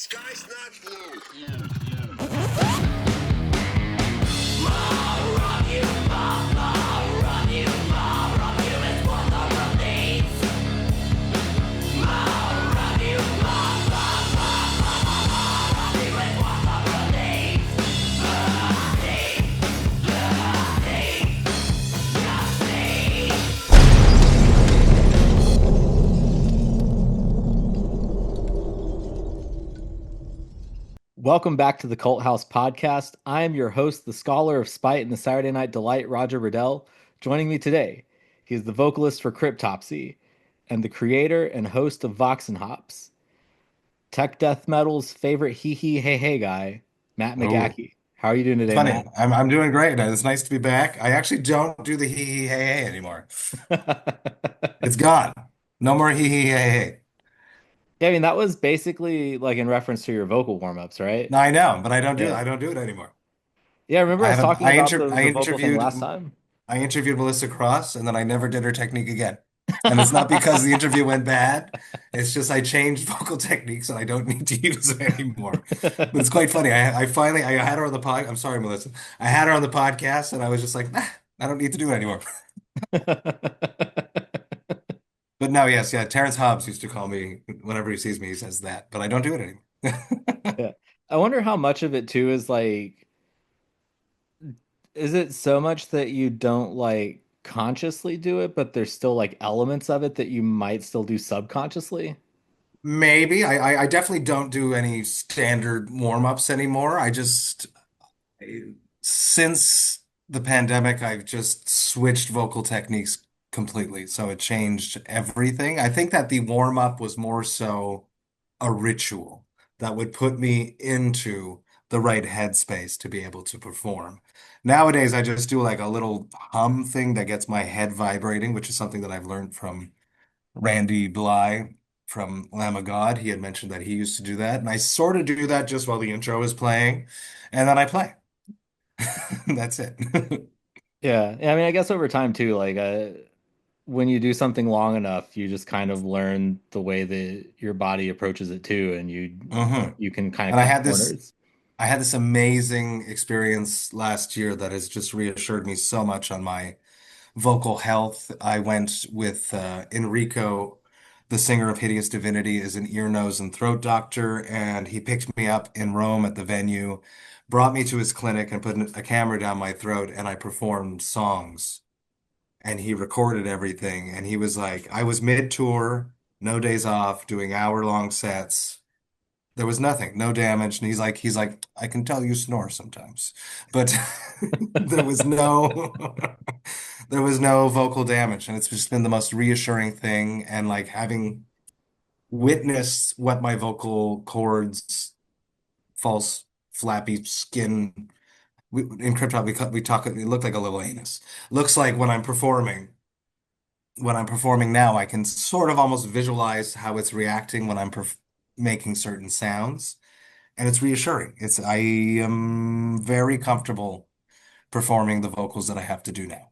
sky's not blue. Welcome back to the Cult House Podcast. I am your host, the scholar of spite and the Saturday Night Delight, Roger Riddell. Joining me today, he is the vocalist for Cryptopsy and the creator and host of Vox Hops. Tech death metal's favorite hee hee hey hey guy, Matt Oh, McGachy. How are you doing today, funny. Matt? I'm doing great. It's nice to be back. I actually don't do the hee hee hey hey anymore. It's gone. No more hee hee hey hey. Yeah, I mean that was basically like in reference to your vocal warm-ups, right? No, I know, but Yeah. I don't do it anymore. Yeah, remember I us haven't talking about the, I the vocal thing interviewed last time? I interviewed Melissa Cross and then I never did her technique again. And it's not because the interview went bad. It's just I changed vocal techniques and I don't need to use it anymore. But it's quite funny. I finally I had her on the pod. I'm sorry, Melissa. I had her on the podcast and I was just like, nah, I don't need to do it anymore. But no, yes, yeah. Terrence Hobbs used to call me whenever he sees me, he says that, but I don't do it anymore. Yeah. I wonder how much of it too is like, is it so much that you don't like consciously do it, but there's still like elements of it that you might still do subconsciously? Maybe I definitely don't do any standard warm-ups anymore. Since the pandemic, I've just switched vocal techniques completely. So it changed everything. I think that the warm-up was more so a ritual that would put me into the right headspace to be able to perform. Nowadays, I just do like a little hum thing that gets my head vibrating, which is something that I've learned from Randy Bly from Lamb of God. He had mentioned that he used to do that. And I sort of do that just while the intro is playing, and then I play. That's it. Yeah. Yeah, I mean, I guess over time too, like when you do something long enough, you just kind of learn the way that your body approaches it too, and you hmm you can kind of And cut corners. I had this amazing experience last year that has just reassured me so much on my vocal health. I went with Enrico, the singer of Hideous Divinity, is an ear, nose, and throat doctor, and he picked me up in Rome at the venue, brought me to his clinic, and put a camera down my throat, and I performed songs. And he recorded everything, and he was like, I was mid-tour, no days off, doing hour-long sets. There was nothing, no damage. And he's like, I can tell you snore sometimes, but there was no, there was no vocal damage. And it's just been the most reassuring thing. And like having witnessed what my vocal cords, false flappy skin, in crypto, we talk, it looked like a little anus. Looks like when I'm performing now, I can sort of almost visualize how it's reacting when I'm making certain sounds. And it's reassuring. I am very comfortable performing the vocals that I have to do now.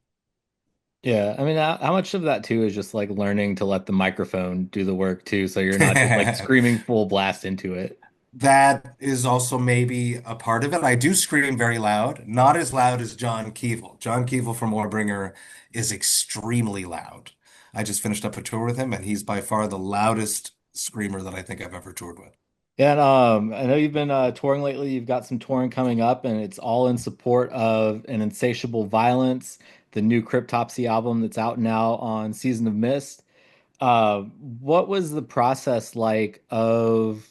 Yeah, I mean, how much of that too is just like learning to let the microphone do the work too, so you're not just like screaming full blast into it. That is also maybe a part of it. I do scream very loud, not as loud as John Keeble. John Keeble from Warbringer is extremely loud. I just finished up a tour with him, and he's by far the loudest screamer that I think I've ever toured with. And I know you've been touring lately. You've got some touring coming up, and it's all in support of an Insatiable Violence, the new Cryptopsy album that's out now on Season of Mist. What was the process like of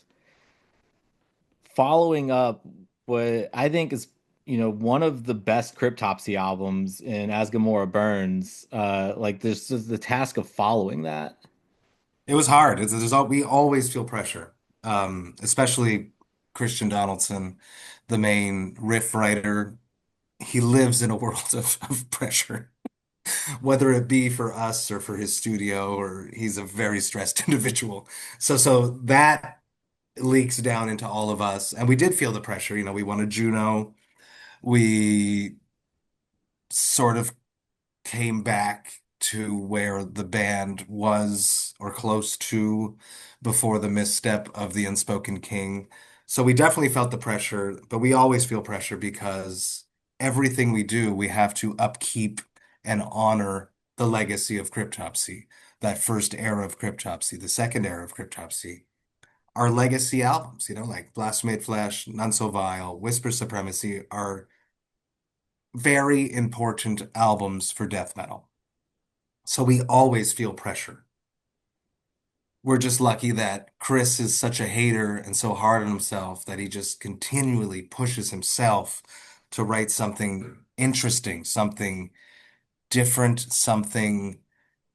following up what I think is, one of the best Cryptopsy albums in As Gomorrah Burns? Like there's just the task of following that. It was hard. We always feel pressure, especially Christian Donaldson, the main riff writer. He lives in a world of pressure, whether it be for us or for his studio, or he's a very stressed individual. So that leaks down into all of us. And we did feel the pressure. You know, we won a Juno. We sort of came back to where the band was or close to before the misstep of the Unspoken King. So we definitely felt the pressure, but we always feel pressure because everything we do, we have to upkeep and honor the legacy of Cryptopsy, that first era of Cryptopsy, the second era of Cryptopsy. Our legacy albums, like Blasphemate Flesh, None So Vile, Whisper Supremacy are very important albums for death metal. So we always feel pressure. We're just lucky that Chris is such a hater and so hard on himself that he just continually pushes himself to write something interesting, something different, something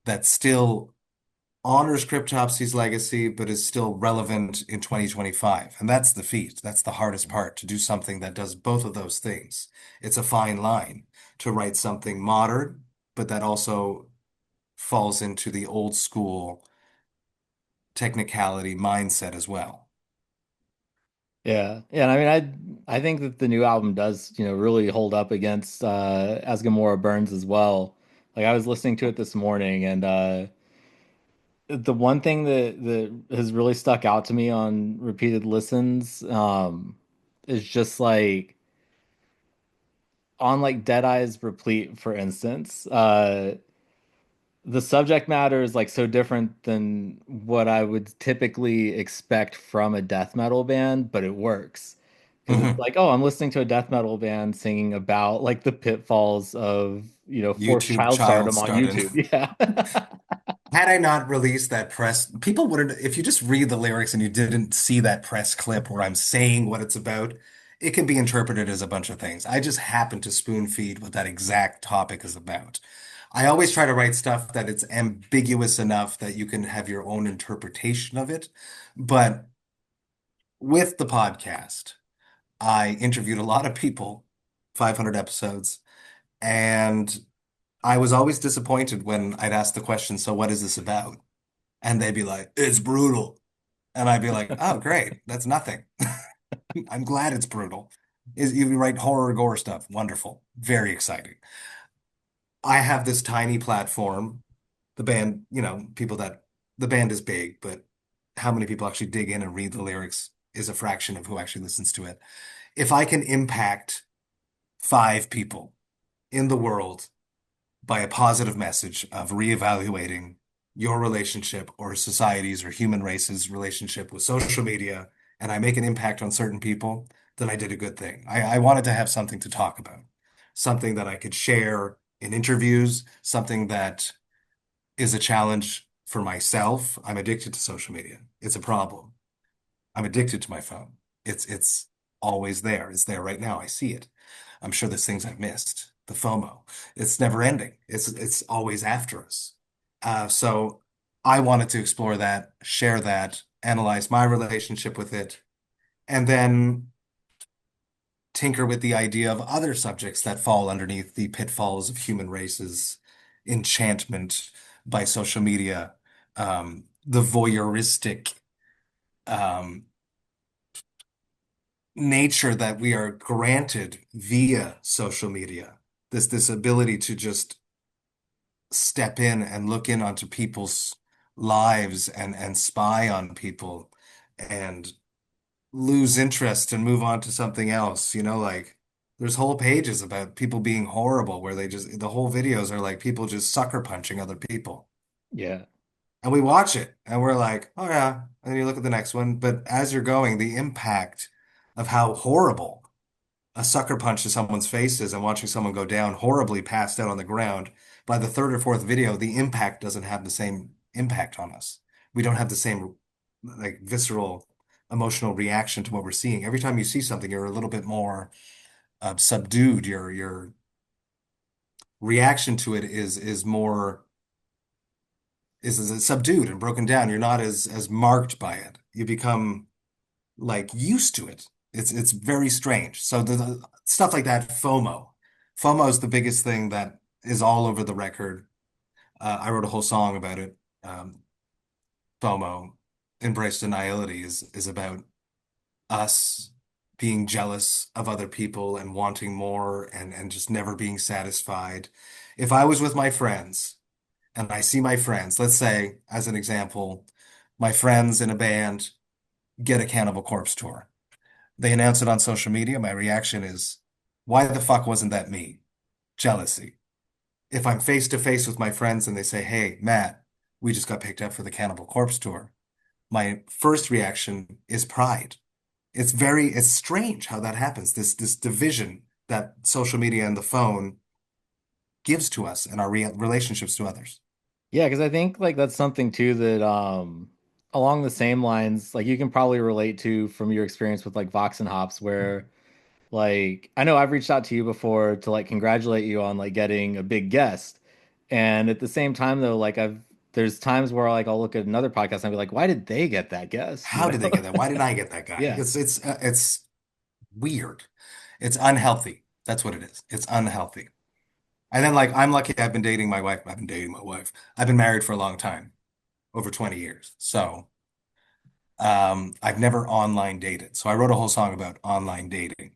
that still honors Cryptopsy's legacy, but is still relevant in 2025. And that's the feat. That's the hardest part, to do something that does both of those things. It's a fine line to write something modern, but that also falls into the old school technicality mindset as well. Yeah. Yeah, and I think that the new album does, really hold up against As Gomorrah Burns as well. Like I was listening to it this morning and the one thing that has really stuck out to me on repeated listens is just like on like Dead Eyes Replete, for instance. The subject matter is like so different than what I would typically expect from a death metal band, but it works. Because it's Mhm. like, oh, I'm listening to a death metal band singing about like the pitfalls of, forced YouTube child child stardom on started. YouTube. Yeah. Had I not released that press, people wouldn't, if you just read the lyrics and you didn't see that press clip where I'm saying what it's about, it can be interpreted as a bunch of things. I just happen to spoon feed what that exact topic is about. I always try to write stuff that it's ambiguous enough that you can have your own interpretation of it. But with the podcast, I interviewed a lot of people, 500 episodes, and I was always disappointed when I'd ask the question, so what is this about? And they'd be like, it's brutal. And I'd be like, oh, great. That's nothing. I'm glad it's brutal. Is you write horror gore stuff. Wonderful. Very exciting. I have this tiny platform. The band, people that the band is big, but how many people actually dig in and read the lyrics is a fraction of who actually listens to it. If I can impact 5 people in the world by a positive message of reevaluating your relationship or society's or human race's relationship with social media, and I make an impact on certain people, then I did a good thing. I wanted to have something to talk about, something that I could share in interviews, something that is a challenge for myself. I'm addicted to social media. It's a problem. I'm addicted to my phone. It's always there. It's there right now. I see it. I'm sure there's things I've missed. The FOMO. It's never ending. It's always after us. So I wanted to explore that, share that, analyze my relationship with it, and then tinker with the idea of other subjects that fall underneath the pitfalls of human races, enchantment by social media, the voyeuristic um, nature that we are granted via social media. This ability to just step in and look in onto people's lives and spy on people and lose interest and move on to something else. Like there's whole pages about people being horrible where the whole videos are like people just sucker punching other people. Yeah. And we watch it and we're like, oh yeah. And then you look at the next one. But as you're going, the impact of how horrible a sucker punch to someone's faces and watching someone go down horribly passed out on the ground, by the third or fourth video, the impact doesn't have the same impact on us. We don't have the same like visceral emotional reaction to what we're seeing. Every time you see something, you're a little bit more subdued. Your reaction to it is more is subdued and broken down. You're not as marked by it. You become like used to it. It's very strange. So the stuff like that, FOMO. FOMO is the biggest thing that is all over the record. I wrote a whole song about it. FOMO, Embrace Deniality, is about us being jealous of other people and wanting more and just never being satisfied. If I was with my friends and I see my friends, let's say, as an example, my friends in a band get a Cannibal Corpse tour. They announce it on social media. My reaction is, why the fuck wasn't that me? Jealousy. If I'm face to face with my friends and they say, hey, Matt, we just got picked up for the Cannibal Corpse tour, my first reaction is pride. It's strange how that happens. This division that social media and the phone gives to us and our re relationships to others. Yeah, because I think like that's something too that along the same lines, like you can probably relate to from your experience with like Vox and Hops, where like I know I've reached out to you before to like congratulate you on like getting a big guest. And at the same time though, like I've there's times where like I'll look at another podcast and I'll be like, why did they get that guest? You How did they know? get that? Why did I get that guy? Yeah. It's weird. It's unhealthy. That's what it is. It's unhealthy. And then like I'm lucky I've been dating my wife. I've been dating my wife. I've been married for a long time, over 20 years. So I've never online dated. So I wrote a whole song about online dating.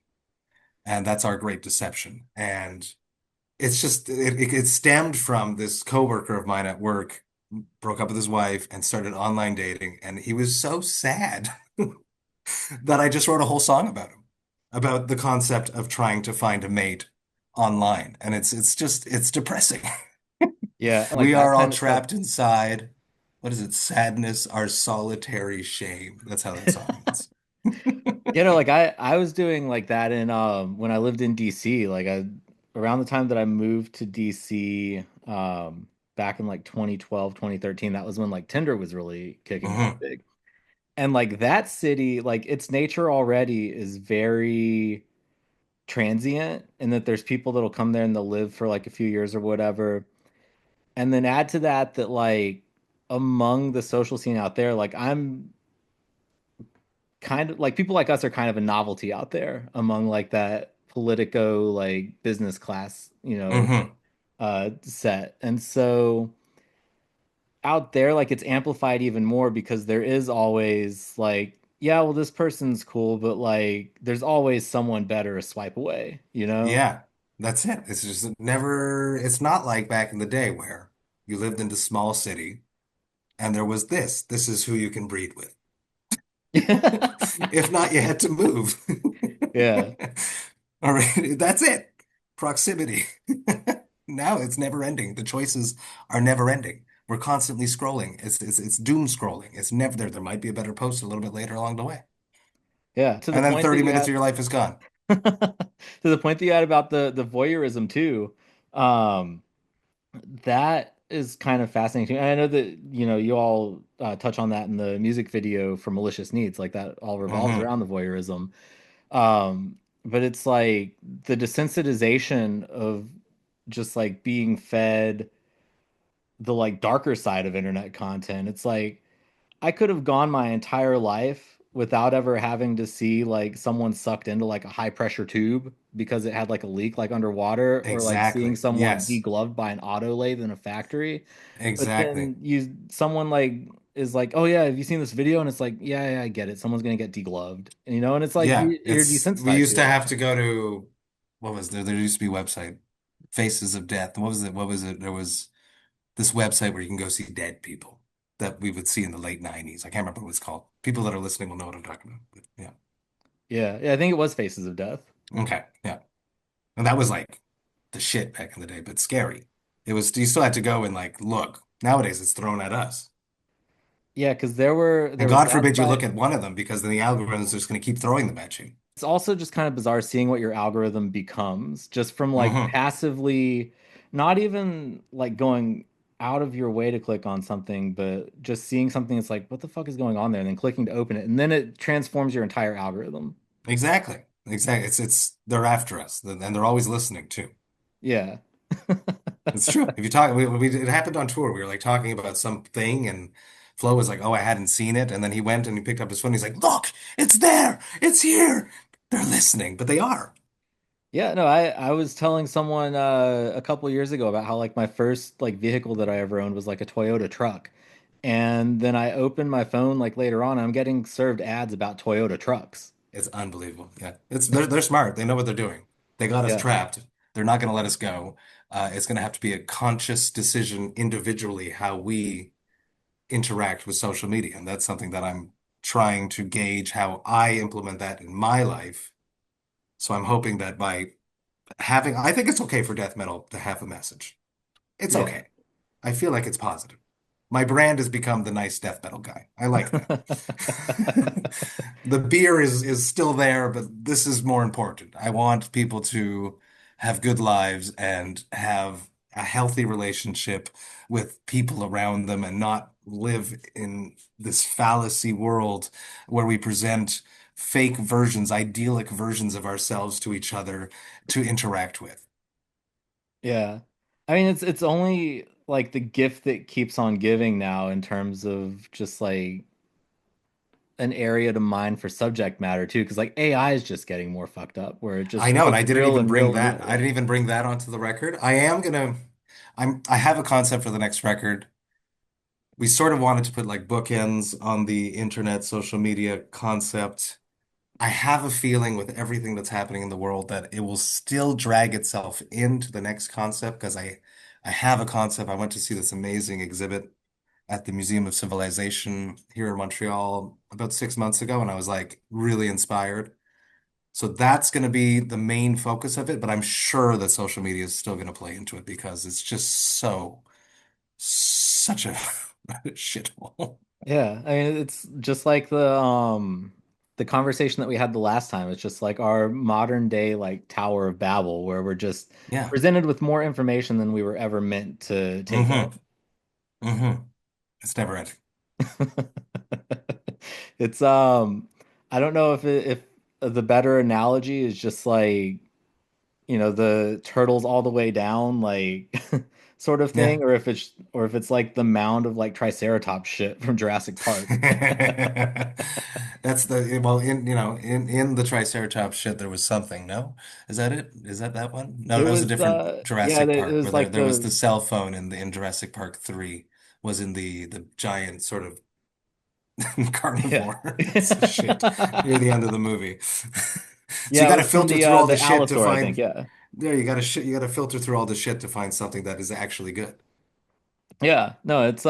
And that's our great deception. And it's just it stemmed from this coworker of mine at work broke up with his wife and started online dating. And he was so sad that I just wrote a whole song about him, about the concept of trying to find a mate online. And it's depressing. Yeah. Like We that are all kind of stuff. trapped inside. What is it? Sadness, our solitary shame. That's how that song ends. You know, like I was doing like that in when I lived in DC, like I around the time that I moved to DC back in like 2012, 2013, that was when like Tinder was really kicking off Mhm. big. And like that city, like its nature already is very transient in that there's people that'll come there and they'll live for like a few years or whatever. And then add to that that like among the social scene out there, like I'm kind of like people like us are kind of a novelty out there among like that politico like business class, Mhm. set. And so out there like it's amplified even more because there is always like yeah, well this person's cool, but like there's always someone better a swipe away, you know? Yeah, that's it. It's just never, it's not like back in the day where you lived in the small city and there was this. This is who you can breed with. If not, you had to move. Yeah. All right, that's it. Proximity. Now it's never ending. The choices are never ending. We're constantly scrolling. It's doom scrolling. It's never there. There might be a better post a little bit later along the way. Yeah, to the And then point that 30 you minutes of had your life is gone. to the point that you had about the voyeurism too. Um That is kind of fascinating. And I know that, you all touch on that in the music video for Malicious Needs, like that all revolves Hmm. around the voyeurism. But it's like the desensitization of just like being fed the like darker side of internet content. It's like I could have gone my entire life without ever having to see like someone sucked into like a high pressure tube because it had like a leak like underwater or like seeing Exactly. someone Yes, degloved by an auto lathe in a factory. But exactly. then someone like is like, "Oh yeah, have you seen this video?" And it's like, "Yeah, yeah, I get it. Someone's gonna get degloved." And it's like Yeah, you're we desensitized used to to it. have to go to, what was there? There used to be a website, Faces of Death. What was it? What was it? There was this website where you can go see dead people that we would see in the late 90s. I can't remember what it's called. People that are listening will know what I'm talking about. But yeah. Yeah, yeah, I think it was Faces of Death. Okay. Yeah. And that was like the shit back in the day, but scary. It was, you still had to go and like look. Nowadays it's thrown at us. Yeah, because there And was God that forbid you look side. at one of them because then the algorithm's just going to keep throwing them at you. It's also just kind of bizarre seeing what your algorithm becomes just from like Hmm. passively, not even like going out of your way to click on something, but just seeing something that's like, what the fuck is going on there? And then clicking to open it. And then it transforms your entire algorithm. Exactly. Exactly. They're after us and they're always listening too. Yeah. It's true. If you talk, it happened on tour. We were like talking about something, and Flo was like, "Oh, I hadn't seen it," and then he went and he picked up his phone. He's like, "Look, it's there. It's here. They're listening, but they are." Yeah, no, I was telling someone a couple years ago about how like my first like vehicle that I ever owned was like a Toyota truck. And then I opened my phone like later on, I'm getting served ads about Toyota trucks. It's unbelievable. Yeah, they're smart. They know what they're doing. They got us Yeah. trapped. They're not going to let us go. It's going to have to be a conscious decision individually how we interact with social media, and that's something that I'm trying to gauge how I implement that in my life. So I'm hoping that by having, I think it's okay for death metal to have a message. It's Yeah. okay. I feel like it's positive. My brand has become the nice death metal guy. I like that. The beer is still there, but this is more important. I want people to have good lives and have a healthy relationship with people around them and not live in this fallacy world where we present fake versions, idyllic versions of ourselves to each other to interact with. Yeah. I mean, it's only like the gift that keeps on giving now in terms of just like an area to mine for subject matter too, because like AI is just getting more fucked up, where it just I know, and feels I didn't real even and bring real and that. I real. didn't even bring that onto the record. I have a concept for the next record. We sort of wanted to put like bookends on the internet, social media concept. I have a feeling with everything that's happening in the world that it will still drag itself into the next concept because I have a concept. I went to see this amazing exhibit at the Museum of Civilization here in Montreal about 6 months ago, and I was like really inspired. So that's going to be the main focus of it, but I'm sure that social media is still going to play into it because it's just such a shithole. Yeah, I mean, it's just like the conversation that we had the last time. It's just like our modern day like Tower of Babel, where we're just Yeah. presented with more information than we were ever meant to take in. Mm-hmm. Mm-hmm. It's never ending. It's I don't know if the better analogy is just like, the turtles all the way down, like sort of Yeah. thing, or if it's like the mound of like Triceratops shit from Jurassic Park. That's the well in in the Triceratops shit there was something, no? Is that it? Is that one? No, It that was a was different yeah, Jurassic it Park where was there like there was the the cell phone in Jurassic Park 3 was in the giant sort of yeah. carnivore. It's shit near the end of the movie. So you Yeah, it got to was from filter the through all the shit to Allosaur, I think. find Yeah. there you got to filter through all the shit to find something that is actually good. Yeah. No, it's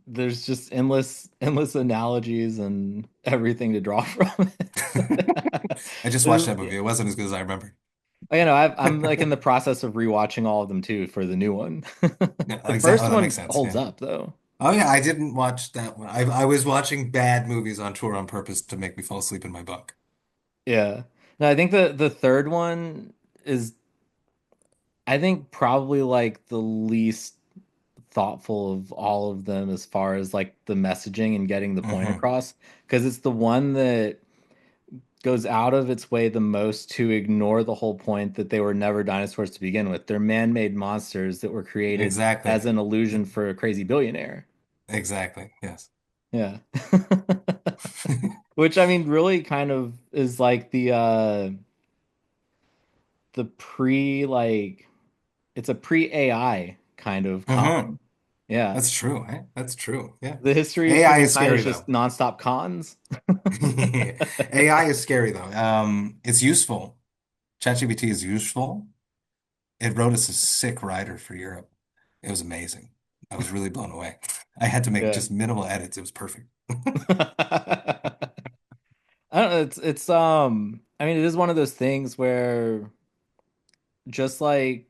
there's just endless analogies and everything to draw from it. I just watched There's, that movie. It wasn't as good as I remember. I'm like in the process of rewatching all of them too for the new one. No, The exactly. first Oh, that makes one sense. holds Yeah. up though. Oh yeah, I didn't watch that one. I was watching bad movies on tour on purpose to make me fall asleep in my bunk. Yeah. No, I think the third one is, I think, probably like the least thoughtful of all of them as far as like the messaging and getting the point Hmm. across, because it's the one that goes out of its way the most to ignore the whole point that they were never dinosaurs to begin with. They're man-made monsters that were created Exactly. as an illusion for a crazy billionaire. Exactly. Yes. Yeah. Which I mean really kind of is like the pre like it's a pre-AI kind of Hmm. con. Yeah. That's true, eh? That's true. Yeah. The history of AI is humankind is scary just though. nonstop cons. AI is scary though. It's useful. ChatGPT is useful. It wrote us a sick rider for Europe. It was amazing. I was really blown away. I had to make Yeah. just minimal edits. It was perfect. I don't know, it's I mean it is one of those things where just like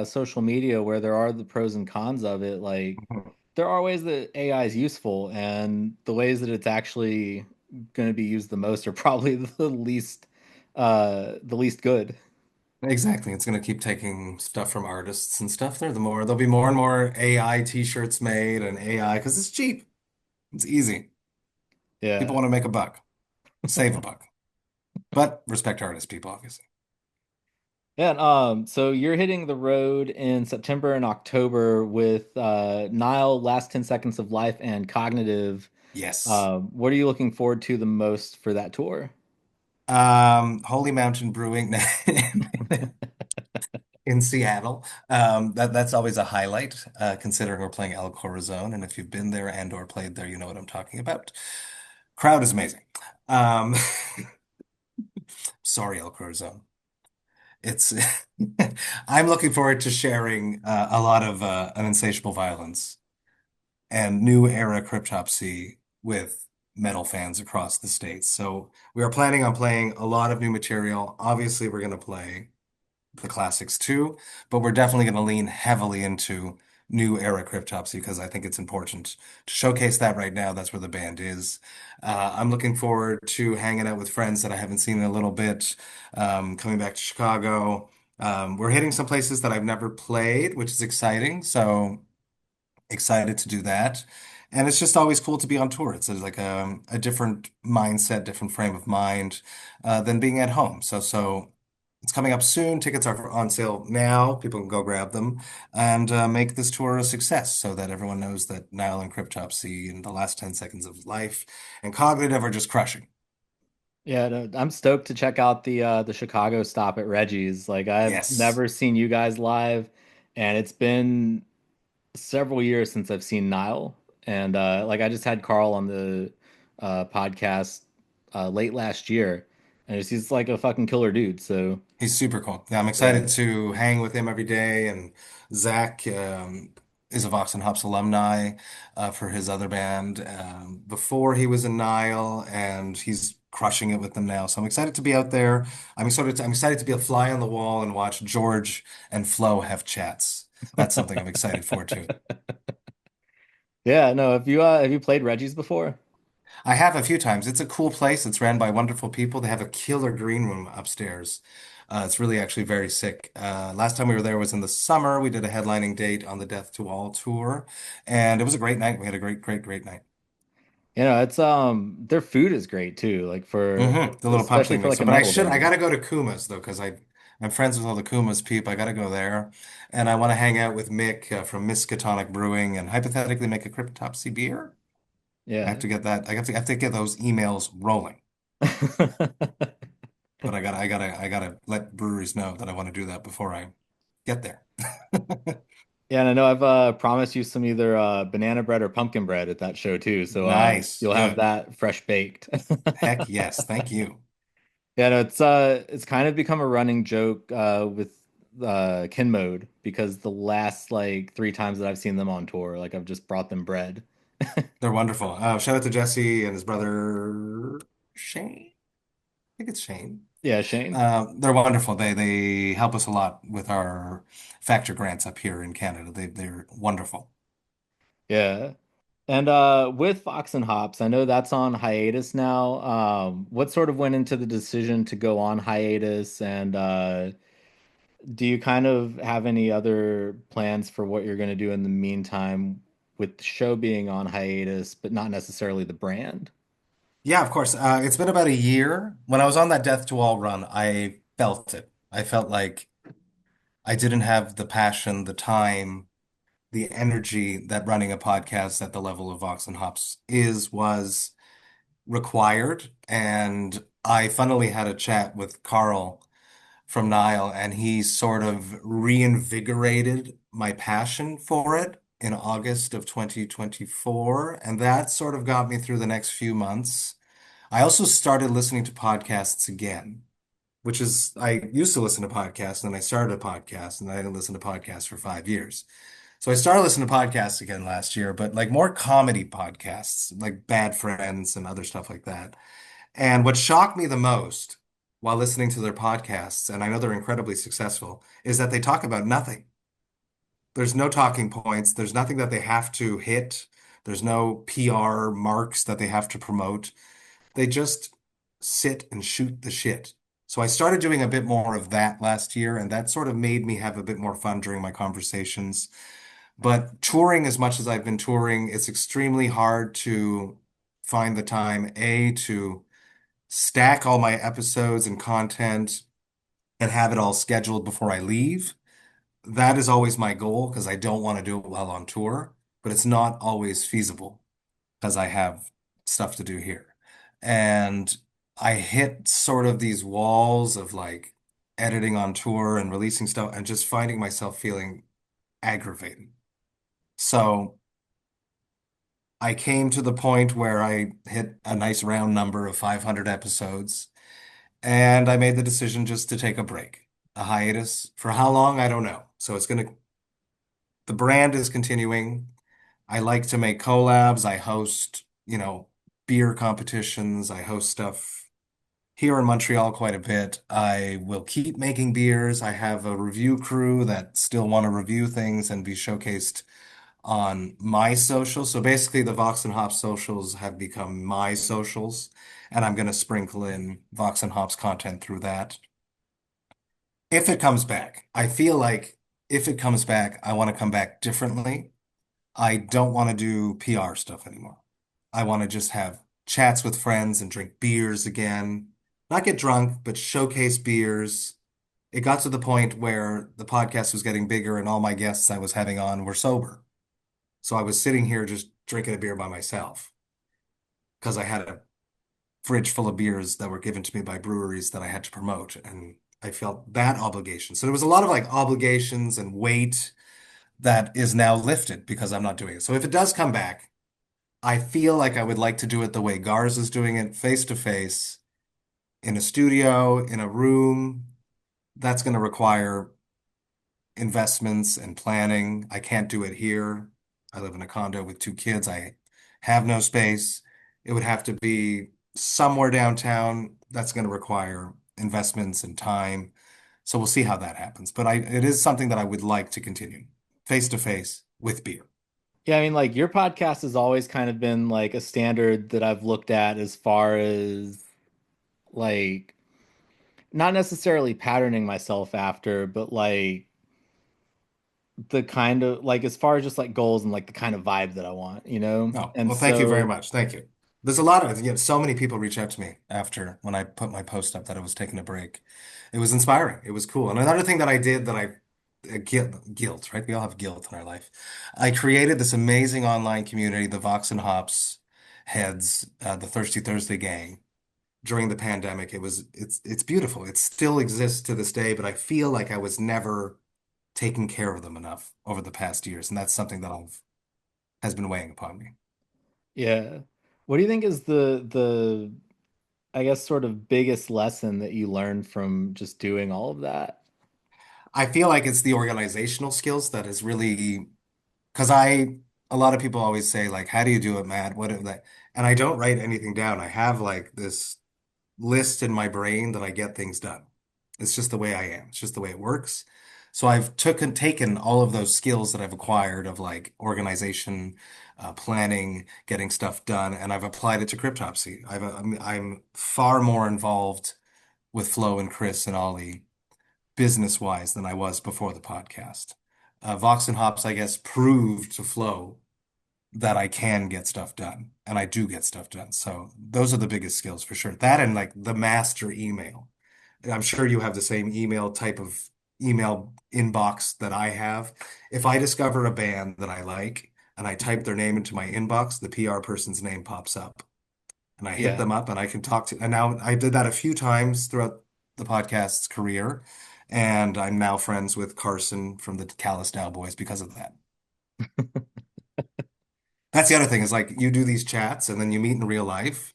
social media where there are the pros and cons of it, like there are ways that AI is useful and the ways that it's actually going to be used the most are probably the least good. Exactly. It's going to keep taking stuff from artists and stuff. There'll be more and more AI t-shirts made and AI because it's cheap. It's easy. People Yeah. want to make a buck, save a buck, but respect artists, people, obviously. Yeah, so you're hitting the road in September and October with Nile, Last 10 Seconds of Life, and Cognitive. Yes. What are you looking forward to the most for that tour? Holy Mountain Brewing in Seattle. That's always a highlight, considering we're playing El Corazon, and if you've been there and or played there, you know what I'm talking about. Crowd is amazing. Um, sorry, El Corazon. It's I'm looking forward to sharing a lot of an insatiable violence and new era cryptopsy with metal fans across the states. So we are planning on playing a lot of new material. Obviously, we're going to play the classics too, but we're definitely going to lean heavily into new era Cryptopsy because I think it's important to showcase that right now. That's where the band is. I'm looking forward to hanging out with friends that I haven't seen in a little bit, coming back to Chicago. We're hitting some places that I've never played, which is exciting. So excited to do that. And it's just always cool to be on tour. It's like a different mindset, different frame of mind than being at home. So it's coming up soon. Tickets are on sale now. People can go grab them and make this tour a success so that everyone knows that Nile and Cryptopsy in the last 10 seconds of life and Cognitive are just crushing. Yeah, no, I'm stoked to check out the Chicago stop at Reggie's. Like I've Yes. never seen you guys live, and it's been several years since I've seen Nile. And like I just had Carl on the podcast late last year, and he's like a fucking killer dude. So He's super cool. Yeah, I'm yeah, excited to hang with him every day. And Zach is a Vox and Hops alumni for his other band. Before he was in Nile, and he's crushing it with them now. So I'm excited to be out there. I'm excited to be a fly on the wall and watch George and Flo have chats. That's something I'm excited for too. yeah. No, have you played Reggie's before? I have a few times. It's a cool place. It's ran by wonderful people. They have a killer green room upstairs. It's really actually very sick. Last time we were there was in the summer. We did a headlining date on the Death to All tour, and it was a great night. We had a great night. You know, it's their food is great too. Like for The little especially pumpkin for like mixer. a But metal I band. gotta go to Kuma's though, because I'm friends with all the Kuma's peep. I gotta go there, and I want to hang out with Mick from Miskatonic Brewing and hypothetically make a Cryptopsy beer. I have Yeah. to get that. I have to get those emails rolling. But I gotta let breweries know that I want to do that before I get there. Yeah, and I know I've promised you some either banana bread or pumpkin bread at that show too, so Nice. you'll have Good. that fresh baked. Heck yes. Thank you. Yeah, no, it's kind of become a running joke with Kin Mode because the last like three times that I've seen them on tour, like I've just brought them bread. They're wonderful. Shout out to Jesse and his brother Shane. I think it's Shane. Yeah, Shane. They're wonderful. They help us a lot with our factor grants up here in Canada. They're wonderful. Yeah. And with Fox and Hops, I know that's on hiatus now. What sort of went into the decision to go on hiatus and do you kind of have any other plans for what you're going to do in the meantime with the show being on hiatus, but not necessarily the brand? Yeah, of course. It's been about a year. When I was on that Death to All run, I felt it. I felt like I didn't have the passion, the time, the energy that running a podcast at the level of Vox and Hops was required. And I funnily had a chat with Carl from Nile, and he sort of reinvigorated my passion for it in August of 2024. And that sort of got me through the next few months. I also started listening to podcasts again, which is, I used to listen to podcasts and then I started a podcast and I didn't listen to podcasts for 5 years. So I started listening to podcasts again last year, but like more comedy podcasts, like Bad Friends and other stuff like that. And what shocked me the most while listening to their podcasts, and I know they're incredibly successful, is that they talk about nothing. There's no talking points. There's nothing that they have to hit. There's no PR marks that they have to promote. They just sit and shoot the shit. So I started doing a bit more of that last year, and that sort of made me have a bit more fun during my conversations. But touring as much as I've been touring, it's extremely hard to find the time, A, to stack all my episodes and content and have it all scheduled before I leave. That is always my goal because I don't want to do it while on tour, but it's not always feasible because I have stuff to do here. And I hit sort of these walls of like editing on tour and releasing stuff and just finding myself feeling aggravated. So I came to the point where I hit a nice round number of 500 episodes, and I made the decision just to take a break, a hiatus. For how long, I don't know. So the brand is continuing. I like to make collabs. I host, beer competitions. I host stuff here in Montreal quite a bit. I will keep making beers. I have a review crew that still want to review things and be showcased on my socials. So basically, the Vox and Hops socials have become my socials, and I'm going to sprinkle in Vox and Hops content through that. If it comes back, I feel like if it comes back, I want to come back differently. I don't want to do PR stuff anymore. I want to just have chats with friends and drink beers again. Not get drunk, but showcase beers. It got to the point where the podcast was getting bigger and all my guests I was having on were sober. So I was sitting here just drinking a beer by myself because I had a fridge full of beers that were given to me by breweries that I had to promote. And I felt that obligation. So there was a lot of like obligations and weight that is now lifted because I'm not doing it. So if it does come back, I feel like I would like to do it the way Garz is doing it, face to face, in a studio, in a room. That's going to require investments and planning. I can't do it here. I live in a condo with two kids. I have no space. It would have to be somewhere downtown. That's going to require investments and time. So we'll see how that happens. But it is something that I would like to continue face to face with beer. Yeah, I mean, like your podcast has always kind of been like a standard that I've looked at as far as like not necessarily patterning myself after, but like the kind of like as far as just like goals and like the kind of vibe that I want, you know? Oh, And well, thank you very so, much. Thank you. There's a lot of, so many people reach out to me after when I put my post up that I was taking a break. It was inspiring. It was cool. And another thing that I did that guilt, right? We all have guilt in our life. I created this amazing online community, the Vox and Hops heads, the Thirsty Thursday gang. During the pandemic, it's beautiful. It still exists to this day, but I feel like I was never taking care of them enough over the past years, and that's something that I've has been weighing upon me. yeah. What do you think is the I guess sort of biggest lesson that you learned from just doing all of that? I feel like it's the organizational skills that is really because a lot of people always say like, how do you do it, Matt? What is that? And I don't write anything down. I have like this list in my brain that I get things done. It's just the way I am. It's just the way it works. So I've taken all of those skills that I've acquired of like organization, planning, getting stuff done, and I've applied it to Cryptopsy. I'm far more involved with Flo and Chris and Ollie business wise than I was before the podcast. Vox and Hops, I guess, proved to Flo that I can get stuff done and I do get stuff done. So those are the biggest skills for sure. That and like the master email. And I'm sure you have the same email type of email inbox that I have. If I discover a band that I like and I type their name into my inbox, the PR person's name pops up and I hit Yeah. them up and I can talk to, and now I did that a few times throughout the podcast's career. And I'm now friends with Carson from the Callous Boys because of that. That's the other thing is like you do these chats and then you meet in real life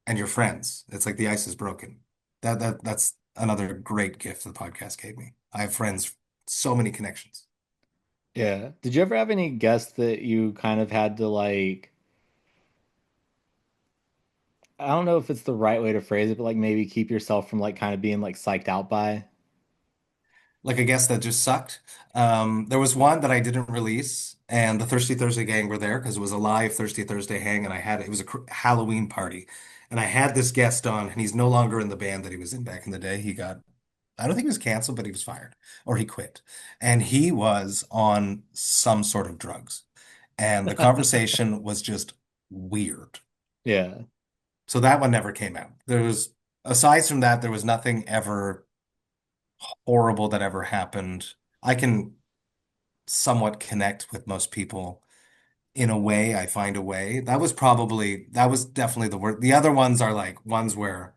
and you're friends. It's like the ice is broken. That's another great gift the podcast gave me. I have friends, so many connections. Yeah. Did you ever have any guests that you kind of had to like, I don't know if it's the right way to phrase it, but like maybe keep yourself from like kind of being like psyched out by? Like a guest that just sucked. There was one that I didn't release, and the Thirsty Thursday gang were there because it was a live Thirsty Thursday hang, and it was a Halloween party, and I had this guest on, and he's no longer in the band that he was in back in the day. I don't think he was canceled, but he was fired or he quit, and he was on some sort of drugs, and the conversation was just weird. Yeah. So that one never came out. Aside from that, there was nothing ever horrible that ever happened. I can somewhat connect with most people in a way. I find a way. That was definitely the word. The other ones are like ones where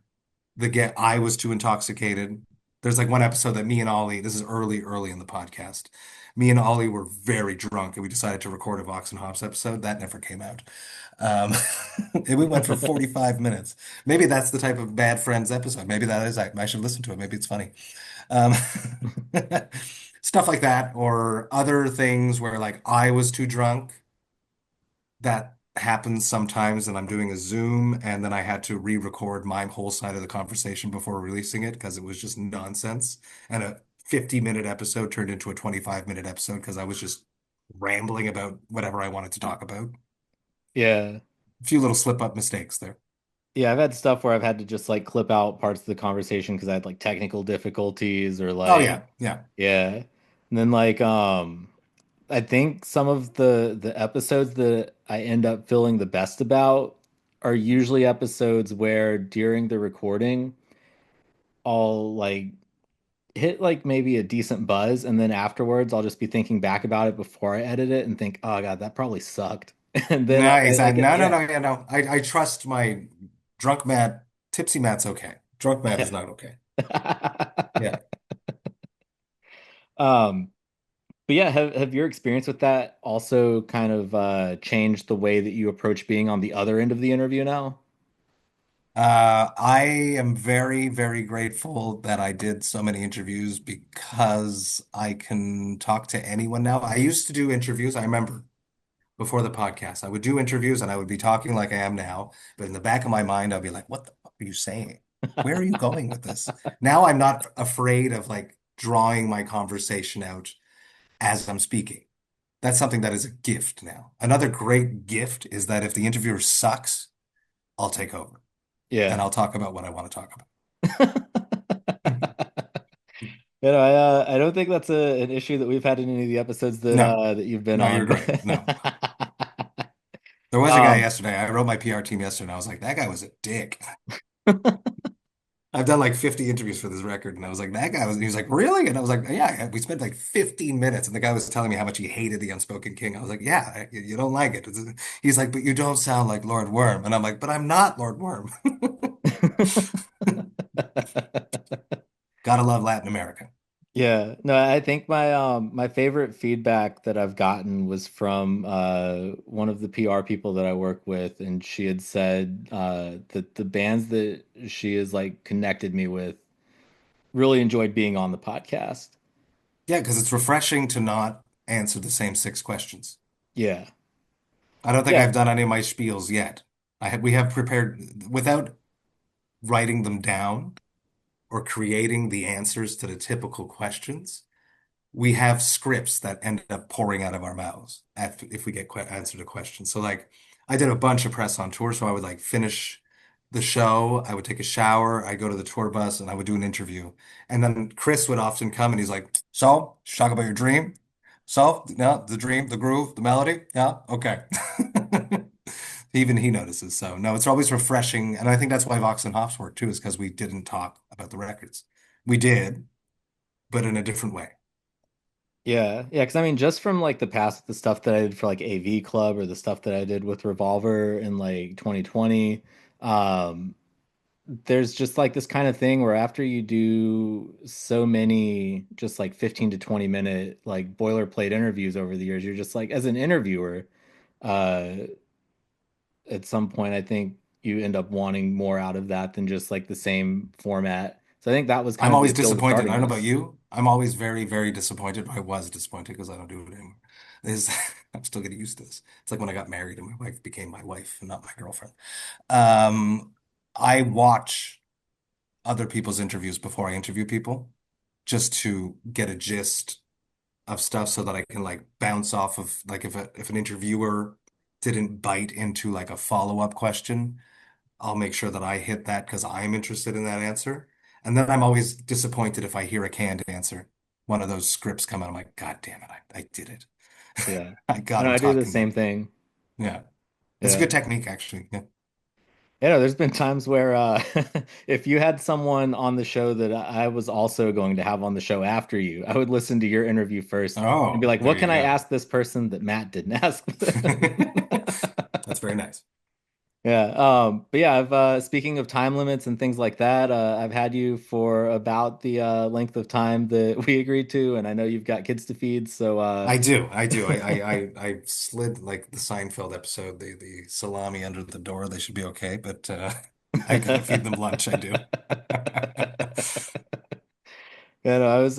I was too intoxicated. There's like one episode that me and Ollie, this is early in the podcast. Me and Ollie were very drunk and we decided to record a Vox and Hops episode. That never came out. Um, and we went for 45 minutes. Maybe that's the type of bad friends episode. Maybe that is, I should listen to it. Maybe it's funny. Um, stuff like that, or other things where like I was too drunk that happens sometimes, and I'm doing a Zoom, and then I had to re-record my whole side of the conversation before releasing it because it was just nonsense. And a 50-minute episode turned into a 25-minute episode because I was just rambling about whatever I wanted to talk about. Yeah. A few little slip-up mistakes there. Yeah, I've had stuff where I've had to just like clip out parts of the conversation because I had like technical difficulties or Oh like yeah, yeah. yeah. And then like I think some of the episodes that I end up feeling the best about are usually episodes where during the recording I'll like hit like maybe a decent buzz and then afterwards I'll just be thinking back about it before I edit it and think, "Oh God, that probably sucked." And then Nice. I get No, no, yeah. no, yeah, no. I trust my drunk Matt. Tipsy Matt's okay. Drunk Matt is not okay. Yeah. Um But yeah, have your experience with that also kind of changed the way that you approach being on the other end of the interview now? I am very, very grateful that I did so many interviews because I can talk to anyone now. I used to do interviews. I remember before the podcast, I would do interviews and I would be talking like I am now. But in the back of my mind, I'd be like, what the fuck are you saying? Where are you going with this? Now I'm not afraid of like drawing my conversation out as I'm speaking. That's something that is a gift now. Another great gift is that if the interviewer sucks, I'll take over and Yeah. I'll talk about what I want to talk about. I don't think that's an issue that we've had in any of the episodes No, that you've been no, you're on. great. No, there was a guy Um, yesterday. I wrote my PR team yesterday, and I was like, that guy was a dick. I've done like 50 interviews for this record, and I was like, that guy was. He was like, really? And I was like, yeah. We spent like 15 minutes, and the guy was telling me how much he hated the Unspoken King. I was like, yeah, you don't like it. He's like, but you don't sound like Lord Worm, and I'm like, but I'm not Lord Worm. Gotta love Latin America. Yeah, no, I think my favorite feedback that I've gotten was from one of the PR people that I work with, and she had said that the bands that she has like connected me with really enjoyed being on the podcast. Yeah, because it's refreshing to not answer the same six questions. Yeah. I don't think Yeah. I've done any of my spiels yet. We have prepared without writing them down or creating the answers to the typical questions. We have scripts that end up pouring out of our mouths if we get answered a question. So like I did a bunch of press on tour, so I would like finish the show, I would take a shower, I'd go to the tour bus and I would do an interview. And then Chris would often come and he's like, "So, should talk about your dream? So, yeah, the dream, the groove, the melody? Yeah, okay." Even he notices. So no, it's always refreshing. And I think that's why Vox and Hops work too, is because we didn't talk about the records. We did, but in a different way. Yeah. Yeah, because I mean just from like the past the stuff that I did for like AV Club or the stuff that I did with Revolver in like 2020, um there's just like this kind of thing where after you do so many just like 15 to 20 minute like boilerplate interviews over the years, you're just like as an interviewer, uh at some point I think you end up wanting more out of that than just like the same format. So I think that was kind I'm of the always appeal to disappointed. I starting don't know about this. you. I'm always very, very disappointed. I was disappointed because I don't do it anymore. Is I'm still getting used to this. It's like when I got married and my wife became my wife and not my girlfriend. Um, I watch other people's interviews before I interview people just to get a gist of stuff so that I can like bounce off of like if an interviewer didn't bite into like a follow-up question, I'll make sure that I hit that because I'm interested in that answer. And then I'm always disappointed if I hear a canned answer. One of those scripts come out, I'm like, God damn it, I did it. Yeah. I I got know him I do the talking. same thing. Yeah. It's a Yeah. good technique, actually. Yeah. You know, there's been times where if you had someone on the show that I was also going to have on the show after you, I would listen to your interview first and be Oh, like, there what you can I go. ask this person that Matt didn't ask them? That's very nice. Yeah. But yeah, I've speaking of time limits and things like that, I've had you for about the length of time that we agreed to, and I know you've got kids to feed, so I do. I do. I slid like the Seinfeld episode, the salami under the door. They should be okay, but I gotta feed them lunch. I do. Yeah, no, I was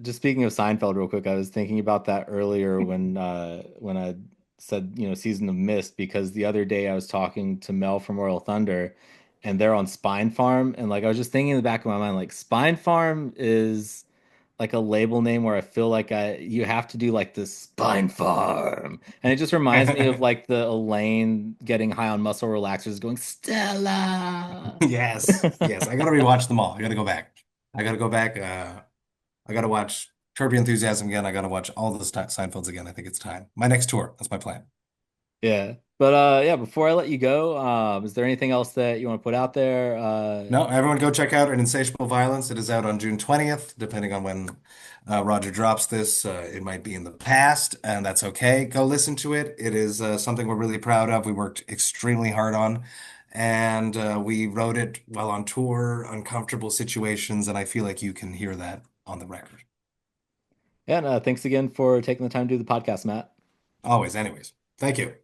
just speaking of Seinfeld real quick, I was thinking about that earlier when I said, Season of Mist because the other day I was talking to Mel from Royal Thunder and they're on Spine Farm. And like, I was just thinking in the back of my mind, like, Spine Farm is like a label name where I feel like you have to do like this Spine Farm. And it just reminds me of like the Elaine getting high on muscle relaxers going, Stella. Yes, yes. I gotta rewatch them all. I gotta go back. I gotta go back. I gotta watch Curb Your Enthusiasm again. I gotta watch all the Seinfelds again. I think it's time. My next tour. That's my plan. Yeah. But yeah, before I let you go, is there anything else that you want to put out there? No, everyone go check out An Insatiable Violence. It is out on June 20th, depending on when Roger drops this. It might be in the past, and that's okay. Go listen to it. It is something we're really proud of. We worked extremely hard on, and we wrote it while on tour, uncomfortable situations, and I feel like you can hear that on the record. And thanks again for taking the time to do the podcast, Matt. Always, anyways. Thank you.